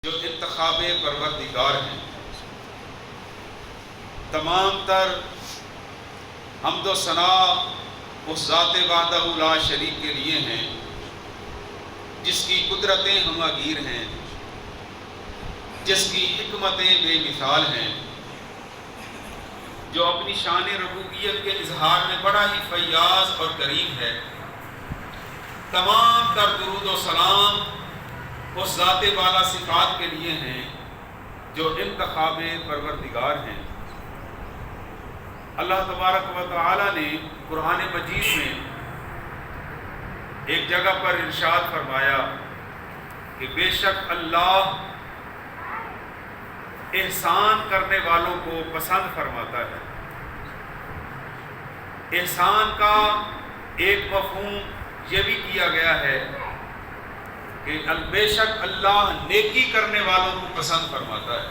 جو انتخاب پروردگار ہیں، تمام تر حمد و ثنا اس ذات وحدہ لا شریک کے لیے ہیں جس کی قدرتیں ہمہ گیر ہیں، جس کی حکمتیں بے مثال ہیں، جو اپنی شان ربوبیت کے اظہار میں بڑا ہی فیاض اور کریم ہے۔ تمام تر درود و سلام اس ذات والا صفات کے لیے ہیں جو انتخاب پروردگار ہیں۔ اللہ تبارک و تعالی نے قرآن مجید میں ایک جگہ پر ارشاد فرمایا کہ بے شک اللہ احسان کرنے والوں کو پسند فرماتا ہے۔ احسان کا ایک مفہوم یہ بھی کیا گیا ہے کہ بے شک اللہ نیکی کرنے والوں کو پسند فرماتا ہے۔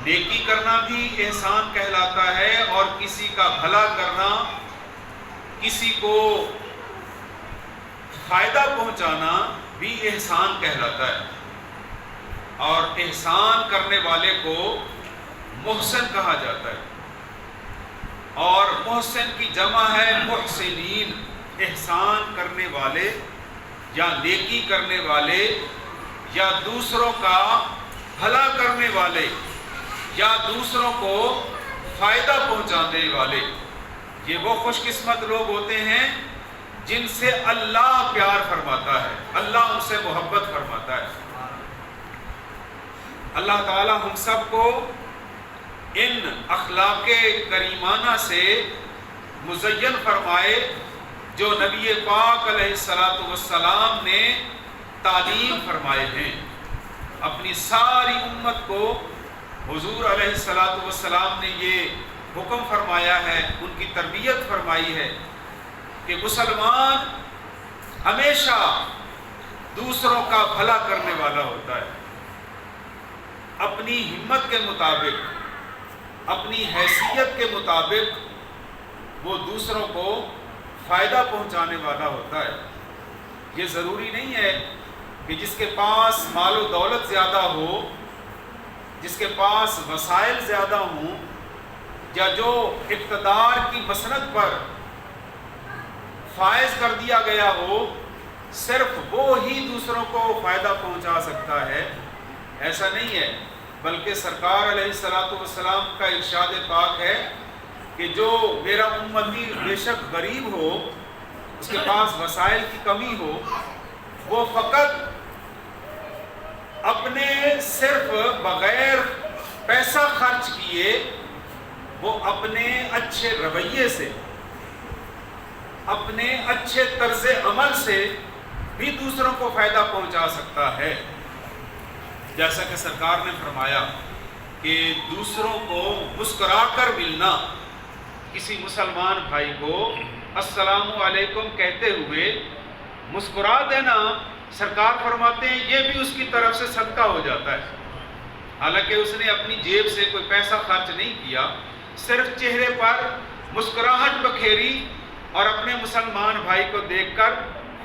نیکی کرنا بھی احسان کہلاتا ہے اور کسی کا بھلا کرنا، کسی کو فائدہ پہنچانا بھی احسان کہلاتا ہے، اور احسان کرنے والے کو محسن کہا جاتا ہے، اور محسن کی جمع ہے محسنین۔ احسان کرنے والے یا نیکی کرنے والے یا دوسروں کا بھلا کرنے والے یا دوسروں کو فائدہ پہنچانے والے، یہ وہ خوش قسمت لوگ ہوتے ہیں جن سے اللہ پیار فرماتا ہے، اللہ ان سے محبت فرماتا ہے۔ اللہ تعالی ہم سب کو ان اخلاق کریمانہ سے مزین فرمائے جو نبی پاک علیہ السلام نے تعلیم فرمائے ہیں۔ اپنی ساری امت کو حضور علیہ السلام نے یہ حکم فرمایا ہے، ان کی تربیت فرمائی ہے کہ مسلمان ہمیشہ دوسروں کا بھلا کرنے والا ہوتا ہے، اپنی ہمت کے مطابق، اپنی حیثیت کے مطابق وہ دوسروں کو فائدہ پہنچانے والا ہوتا ہے۔ یہ ضروری نہیں ہے کہ جس کے پاس مال و دولت زیادہ ہو، جس کے پاس وسائل زیادہ ہوں، یا جو اقتدار کی مسند پر فائز کر دیا گیا ہو، صرف وہ ہی دوسروں کو فائدہ پہنچا سکتا ہے، ایسا نہیں ہے۔ بلکہ سرکار علیہ السلام کا ارشاد پاک ہے کہ جو میرا امتی بے شک غریب ہو، اس کے پاس وسائل کی کمی ہو، وہ فقط اپنے صرف بغیر پیسہ خرچ کیے، وہ اپنے اچھے رویے سے، اپنے اچھے طرز عمل سے بھی دوسروں کو فائدہ پہنچا سکتا ہے۔ جیسا کہ سرکار نے فرمایا کہ دوسروں کو مسکرا کر ملنا، کسی مسلمان بھائی کو السلام علیکم کہتے ہوئے مسکرا دینا، سرکار فرماتے ہیں یہ بھی اس کی طرف سے صدقہ ہو جاتا ہے۔ حالانکہ اس نے اپنی جیب سے کوئی پیسہ خرچ نہیں کیا، صرف چہرے پر مسکراہٹ بکھیری اور اپنے مسلمان بھائی کو دیکھ کر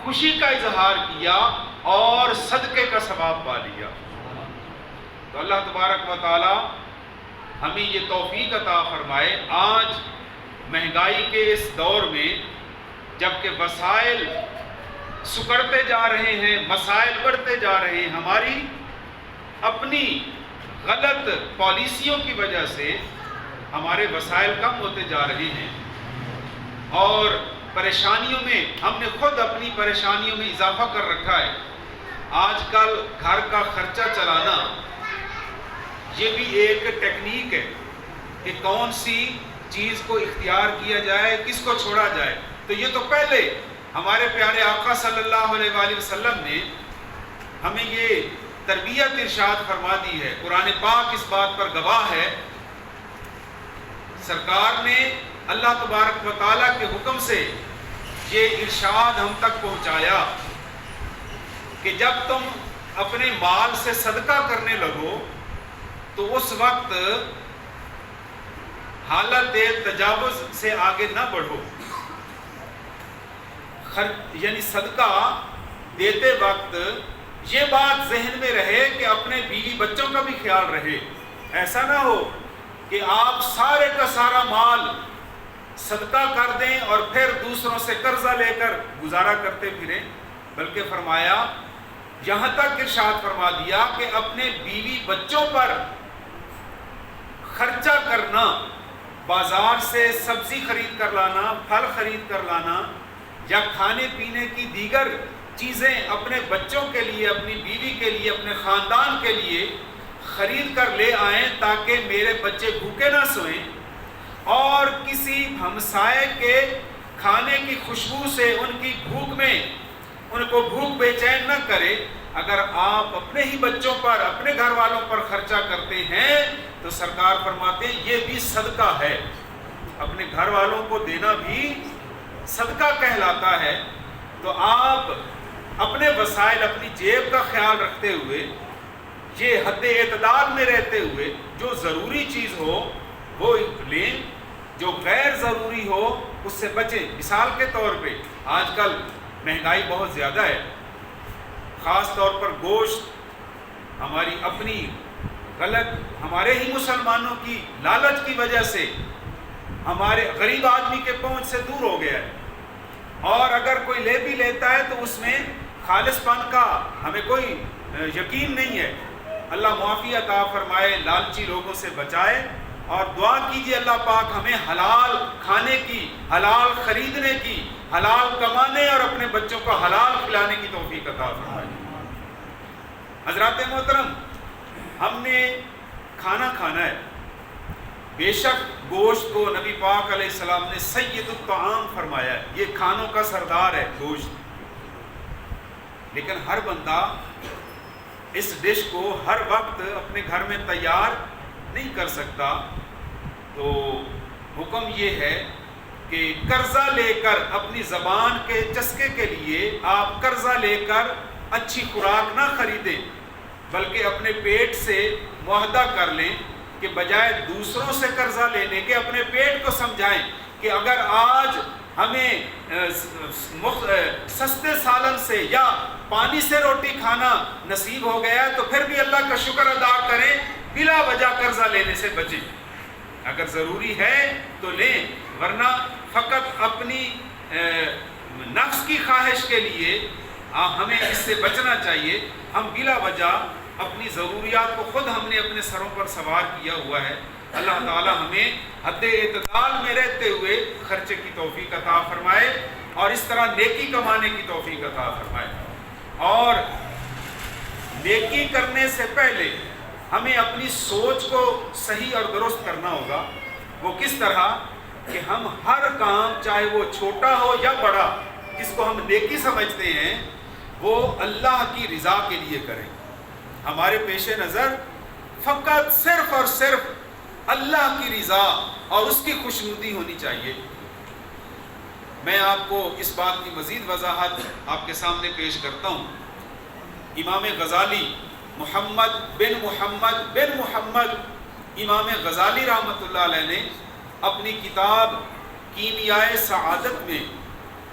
خوشی کا اظہار کیا اور صدقے کا ثواب پا لیا۔ تو اللہ تبارک و تعالی ہمیں یہ توفیق عطا فرمائے۔ آج مہنگائی کے اس دور میں جبکہ وسائل سکڑتے جا رہے ہیں، مسائل بڑھتے جا رہے ہیں، ہماری اپنی غلط پالیسیوں کی وجہ سے ہمارے وسائل کم ہوتے جا رہے ہیں، اور پریشانیوں میں ہم نے خود اپنی پریشانیوں میں اضافہ کر رکھا ہے۔ آج کل گھر کا خرچہ چلانا یہ بھی ایک ٹیکنیک ہے کہ کون سی چیز کو اختیار کیا جائے، کس کو چھوڑا جائے۔ تو یہ تو پہلے ہمارے پیارے آقا صلی اللہ علیہ وآلہ وسلم نے ہمیں یہ تربیت ارشاد فرما دی ہے۔ قرآن پاک اس بات پر گواہ ہے۔ سرکار نے اللہ تبارک و تعالیٰ کے حکم سے یہ ارشاد ہم تک پہنچایا کہ جب تم اپنے مال سے صدقہ کرنے لگو تو اس وقت حالت تجاوز سے آگے نہ بڑھو، یعنی صدقہ دیتے وقت یہ بات ذہن میں رہے کہ اپنے بیوی بچوں کا بھی خیال رہے. ایسا نہ ہو کہ آپ سارے کا سارا مال صدقہ کر دیں اور پھر دوسروں سے قرضہ لے کر گزارا کرتے پھریں، بلکہ فرمایا، یہاں تک ارشاد فرما دیا کہ اپنے بیوی بچوں پر خرچہ کرنا، بازار سے سبزی خرید کر لانا، پھل خرید کر لانا یا کھانے پینے کی دیگر چیزیں اپنے بچوں کے لیے، اپنی بیوی کے لیے، اپنے خاندان کے لیے خرید کر لے آئیں تاکہ میرے بچے بھوکے نہ سوئیں، اور کسی ہمسائے کے کھانے کی خوشبو سے ان کی بھوک میں ان کو بھوک بے چین نہ کرے. اگر آپ اپنے ہی بچوں پر، اپنے گھر والوں پر خرچہ کرتے ہیں تو سرکار فرماتے ہیں یہ بھی صدقہ ہے. اپنے گھر والوں کو دینا بھی صدقہ کہلاتا ہے. تو آپ اپنے وسائل، اپنی جیب کا خیال رکھتے ہوئے، یہ حد اعتدال میں رہتے ہوئے، جو ضروری چیز ہو وہ لیں، جو غیر ضروری ہو اس سے بچیں. مثال کے طور پہ آج کل مہنگائی بہت زیادہ ہے، خاص طور پر گوشت ہماری اپنی غلط، ہمارے ہی مسلمانوں کی لالچ کی وجہ سے ہمارے غریب آدمی کے پہنچ سے دور ہو گیا ہے. اور اگر کوئی لے بھی لیتا ہے تو اس میں خالص پن کا ہمیں کوئی یقین نہیں ہے. اللہ معافی عطا فرمائے، لالچی لوگوں سے بچائے، اور دعا کیجیے اللہ پاک ہمیں حلال کھانے کی، حلال خریدنے کی، حلال کمانے اور اپنے بچوں کو حلال کھلانے کی توفیق عطا فرمائے. حضرات محترم، ہم نے کھانا کھانا ہے. بے شک گوشت کو نبی پاک علیہ السلام نے سید الطعام فرمایا ہے، یہ کھانوں کا سردار ہے گوشت. لیکن ہر بندہ اس ڈش کو ہر وقت اپنے گھر میں تیار نہیں کر سکتا. تو حکم یہ ہے کہ قرضہ لے کر، اپنی زبان کے چسکے کے لیے آپ قرضہ لے کر اچھی خوراک نہ خریدیں، بلکہ اپنے پیٹ سے معاہدہ کر لیں کہ بجائے دوسروں سے قرضہ لینے کے اپنے پیٹ کو سمجھائیں کہ اگر آج ہمیں سستے سالن سے یا پانی سے روٹی کھانا نصیب ہو گیا تو پھر بھی اللہ کا شکر ادا کریں، بلا وجہ قرضہ لینے سے بچیں. اگر ضروری ہے تو لیں، ورنہ فقط اپنی نفس کی خواہش کے لیے ہمیں اس سے بچنا چاہیے. ہم بلا وجہ اپنی ضروریات کو خود ہم نے اپنے سروں پر سوار کیا ہوا ہے. اللہ تعالی ہمیں حد اعتدال میں رہتے ہوئے خرچے کی توفیق عطا فرمائے اور اس طرح نیکی کمانے کی توفیق عطا فرمائے. اور نیکی کرنے سے پہلے ہمیں اپنی سوچ کو صحیح اور درست کرنا ہوگا. وہ کس طرح کہ ہم ہر کام، چاہے وہ چھوٹا ہو یا بڑا، جس کو ہم نیکی سمجھتے ہیں، وہ اللہ کی رضا کے لیے کریں. ہمارے پیش نظر فقط صرف اور صرف اللہ کی رضا اور اس کی خوشنودی ہونی چاہیے. میں آپ کو اس بات کی مزید وضاحت آپ کے سامنے پیش کرتا ہوں. امام غزالی محمد بن محمد امام غزالی رحمۃ اللہ علیہ نے اپنی کتاب کیمیائے سعادت میں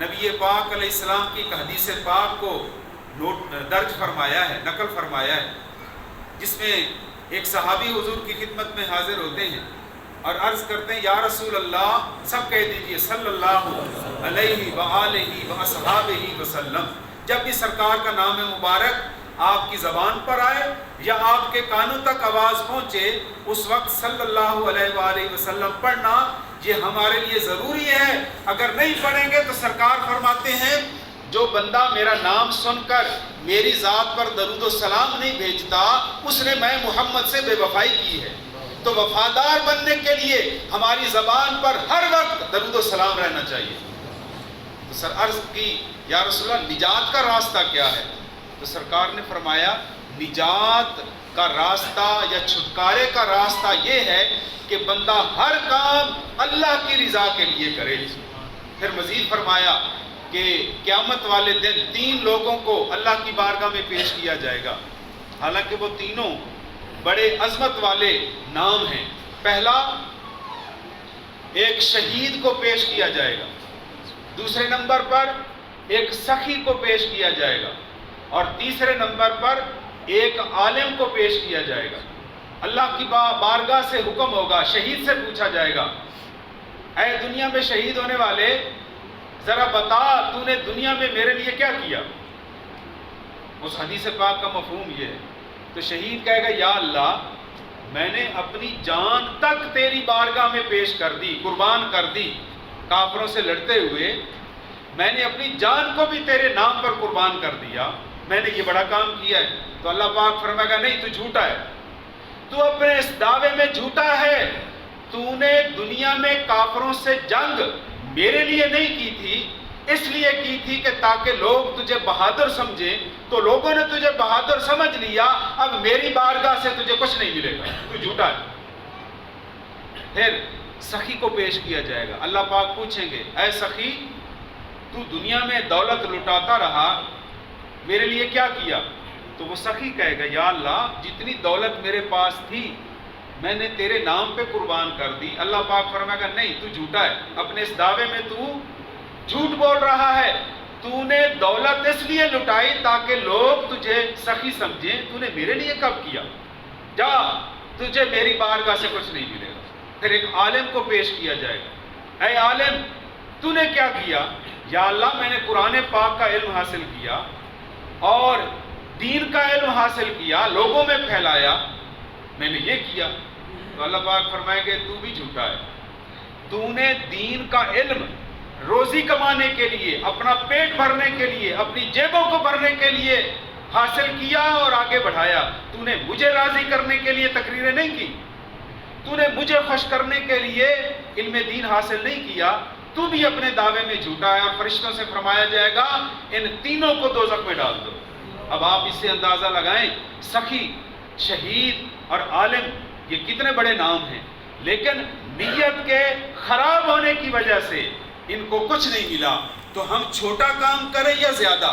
نبی پاک علیہ السلام کی ایک حدیث پاک کو درج فرمایا ہے، نقل فرمایا ہے، جس میں ایک صحابی حضور کی خدمت میں حاضر ہوتے ہیں اور عرض کرتے ہیں، یا رسول اللہ، سب کہہ دیجئے صلی اللہ علیہ وآلہ وصحابہ وسلم. جب بھی سرکار کا نام مبارک آپ کی زبان پر آئے یا آپ کے کانوں تک آواز پہنچے، اس وقت صلی اللہ علیہ وآلہ وسلم پڑھنا یہ ہمارے لیے ضروری ہے. اگر نہیں پڑھیں گے تو سرکار فرماتے ہیں، جو بندہ میرا نام سن کر میری ذات پر درود و سلام نہیں بھیجتا، اس نے میں محمد سے بے وفائی کی ہے. تو وفادار بننے کے لیے ہماری زبان پر ہر وقت درود و سلام رہنا چاہیے. تو سر عرض کی، یا رسول اللہ، نجات کا راستہ کیا ہے؟ تو سرکار نے فرمایا، نجات کا راستہ یا چھٹکارے کا راستہ یہ ہے کہ بندہ ہر کام اللہ کی رضا کے لیے کرے. پھر مزید فرمایا کہ قیامت والے دن 3 لوگوں کو اللہ کی بارگاہ میں پیش کیا جائے گا. حالانکہ وہ تینوں بڑے عظمت والے نام ہیں. پہلا، ایک شہید کو پیش کیا جائے گا. دوسرے نمبر پر ایک سخی کو پیش کیا جائے گا. اور تیسرے نمبر پر ایک عالم کو پیش کیا جائے گا، اللہ کی بارگاہ سے حکم ہوگا، شہید سے پوچھا جائے گا، اے دنیا میں شہید ہونے والے ذرا بتا تو نے دنیا میں میرے لیے کیا کیا؟ اس حدیث پاک کا مفہوم یہ ہے، تو شہید کہے گا یا اللہ میں نے اپنی جان تک تیری بارگاہ میں پیش کر دی، قربان کر دی، کافروں سے لڑتے ہوئے میں نے اپنی جان کو بھی تیرے نام پر قربان کر دیا، میں نے یہ بڑا کام کیا ہے۔ تو اللہ پاک فرمائے گا نہیں، تو جھوٹا ہے، تو اپنے اس دعوے میں جھوٹا ہے، تو نے دنیا میں کافروں سے جنگ میرے لیے نہیں کی تھی، اس لیے کی تھی کہ تاکہ لوگ تجھے بہادر سمجھیں، تو لوگوں نے تجھے بہادر سمجھ لیا، اب میری بارگاہ سے تجھے کچھ نہیں ملے گا، تو جھوٹا ہے۔ پھر سخی کو پیش کیا جائے گا، اللہ پاک پوچھیں گے اے سخی تو دنیا میں دولت لٹاتا رہا، میرے لیے کیا کیا؟ تو وہ سخی کہے گا یا اللہ جتنی دولت میرے پاس تھی میں نے تیرے نام پہ قربان کر دی۔ اللہ پاک فرمائے گا نہیں، تو جھوٹا ہے، اپنے اس دعوے میں تو جھوٹ بول رہا ہے، تو نے دولت اس لیے لٹائی تاکہ لوگ تجھے سخی سمجھیں، تو نے میرے لیے کب کیا؟ جا تجھے میری بارگاہ سے کچھ نہیں ملے گا۔ پھر ایک عالم کو پیش کیا جائے گا، اے عالم تو نے کیا کیا؟ یا اللہ میں نے قرآن پاک کا علم حاصل کیا اور دین کا علم حاصل کیا، لوگوں میں پھیلایا، میں نے یہ کیا۔ تو اللہ پاک فرمائے گے تو بھی جھوٹا ہے، تو نے دین کا علم روزی کمانے کے لیے، اپنا پیٹ بھرنے کے لیے، اپنی جیبوں کو بھرنے کے لیے حاصل کیا اور آگے بڑھایا، تو نے مجھے راضی کرنے کے لیے تقریریں نہیں کی، تو نے مجھے خوش کرنے کے لیے علم دین حاصل نہیں کیا، تو بھی اپنے دعوے میں جھوٹا ہے۔ اور فرشتوں سے فرمایا جائے گا ان تینوں کو دوزخ میں ڈال دو۔ اب آپ اس سے اندازہ لگائیں سخی، شہید اور عالم یہ کتنے بڑے نام ہیں، لیکن نیت کے خراب ہونے کی وجہ سے ان کو کچھ نہیں ملا۔ تو ہم چھوٹا کام کریں یا زیادہ،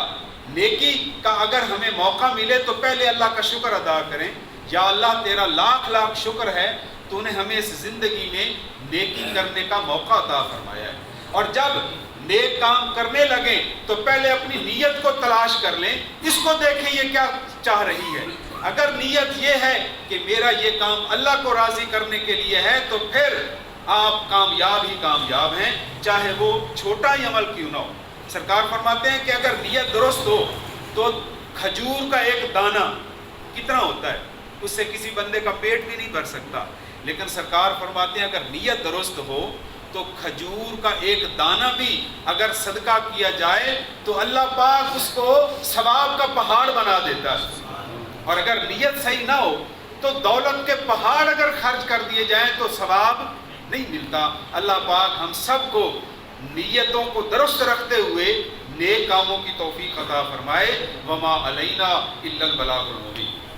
نیکی کا اگر ہمیں موقع ملے تو پہلے اللہ کا شکر ادا کریں، یا اللہ تیرا لاکھ لاکھ شکر ہے تو نے ہمیں اس زندگی میں نیکی کرنے کا موقع عطا فرمایا ہے۔ اور جب نیک کام کرنے لگیں تو پہلے اپنی نیت کو تلاش کر لیں، اس کو دیکھیں یہ کیا چاہ رہی ہے۔ اگر نیت یہ ہے کہ میرا یہ کام اللہ کو راضی کرنے کے لیے ہے تو پھر آپ کامیاب ہی کامیاب ہیں، چاہے وہ چھوٹا ہی عمل کیوں نہ ہو۔ سرکار فرماتے ہیں کہ اگر نیت درست ہو تو کھجور کا ایک دانہ کتنا ہوتا ہے، اس سے کسی بندے کا پیٹ بھی نہیں بھر سکتا، لیکن سرکار فرماتے ہیں اگر نیت درست ہو تو کھجور کا ایک دانہ بھی اگر صدقہ کیا جائے تو اللہ پاک اس کو ثواب کا پہاڑ بنا دیتا ہے۔ اور اگر نیت صحیح نہ ہو تو دولت کے پہاڑ اگر خرچ کر دیے جائیں تو ثواب نہیں ملتا۔ اللہ پاک ہم سب کو نیتوں کو درست رکھتے ہوئے نیک کاموں کی توفیق عطا فرمائے۔ وما علینا الا البلاغ المبین۔